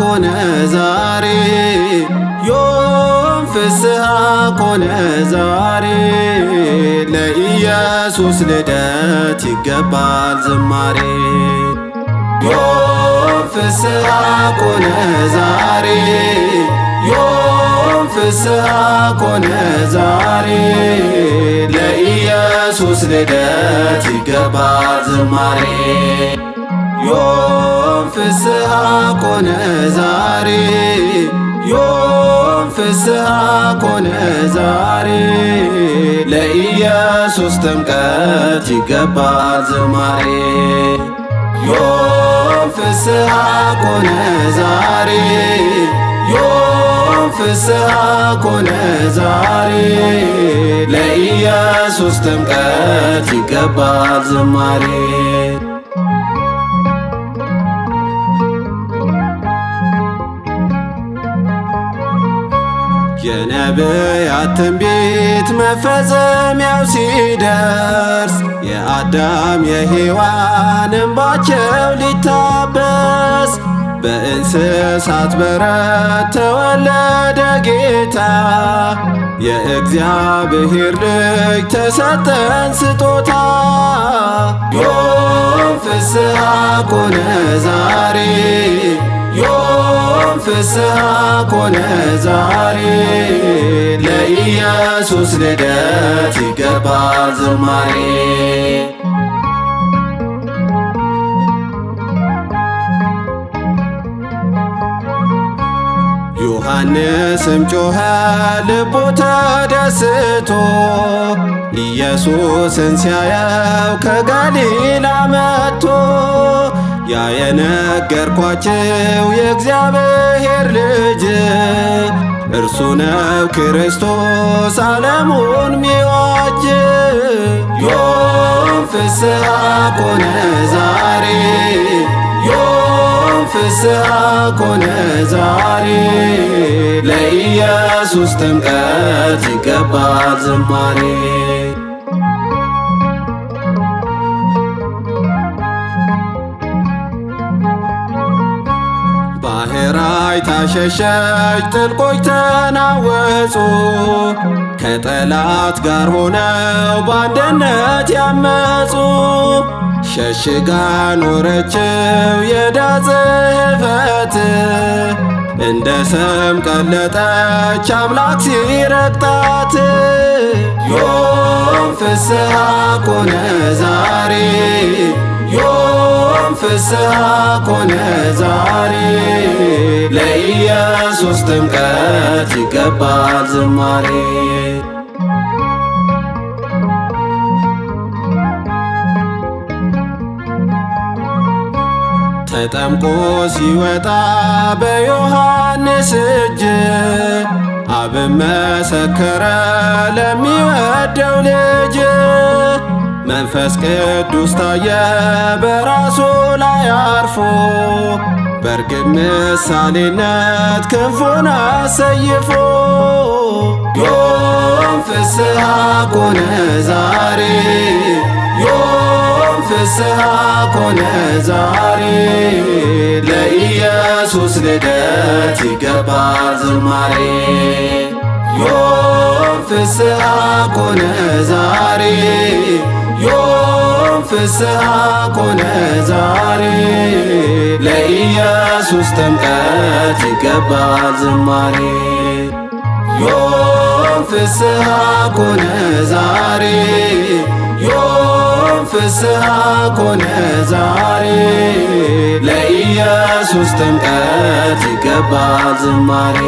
ኮነ ዛሬ ዮም ፍስሐ ኮነ ዛሬ ለኢየሱስ ልደት ይገባል ዝማሬ። ዮም ፍስሐ ኮነ ዛሬ ዮም ፍስሐ ኮነ ዛሬ ለኢየሱስ ልደት ይገባል ዝማሬ። ዮም ፍስሐ ኮነ ዛሬ ዮም ፍስሐ ኮነ ዛሬ ለኢየሱስ ጥምቀት ይገባል ዝማሬ። ዮም ፍስሐ ኮነ ዛሬ ዮም ፍስሐ ኮነ ዛሬ ለኢየሱስ ጥምቀት ይገባል ዝማሬ። የነቢያት ትንቢት መፈጸሚያው ሲደርስ የአዳም የሔዋን እንባቸው ሊታበስ በእንስሳት በረት ተወለደ ጌታ የእግዚአብሔር ልጅ ተሰጠን ስጦታ። ዮም ፍስሐ ኮነ ዛሬ ዮም ፍስሐ ኮነ ዛሬ ለኢየሱስ ልደት ይገባል ዝማሬ። ዮሐንስም ጮኸ ልቡ ተደስቶ ኢየሱስን ሲያየው ከገሊላ መጥቶ ያ የነገርኳችሁ የእግዚአብሔር ልጅ እርሱ ነው ክርስቶስ ዓለሙን ሚዋጅ። ዮም ፍስሐ ኮነ ዛሬ ዮም ፍስሐ ኮነ ዛሬ ለኢየሱስ ጥምቀት ይገባል ዝማሬ። ባሕራይ ታሸሸች ጥልቆች ተናወጹ ከጠላት ጋር ሆነው በአንድነት ያመጹ ሸሽጋ ኖረችው የዕዳ ጽሕፈት እንደ ሰም ቀለጠች አምላክ ሲረግጣት። ዮም ፍስሐ ኮነ ዛሬ ዮም ፍስሐ ኮነ ዛሬ ለኢየሱስ ጥምቀት ይገባል ዝማሬ። ተጠምቆ ሲወጣ በዮሐንስ እጅ አብን መሰከረ ለሚወደው ልጅ መንፈስ ቅዱስ ታየ በራሱ ላይ አርፎ በርግብ ምሳሌነት ክንፉን አሰይፎ። ዮም ፍስሐ ኮነ ዛሬ ዮም ፍስሐ ኮነ ዛሬ ለኢየሱስ ልደት ይገባል ዝማሬ። ዮም ፍስሐ ኮነ ዛሬ ዮም ፍስሐ ኮነ ዛሬ ለኢየሱስ ጥምቀት ይገባል ዝማሬ። ዮም ፍስሐ ኮነ ዛሬ ዮም ፍስሐ ኮነ ዛሬ ለኢየሱስ ጥምቀት ይገባል ዝማሬ።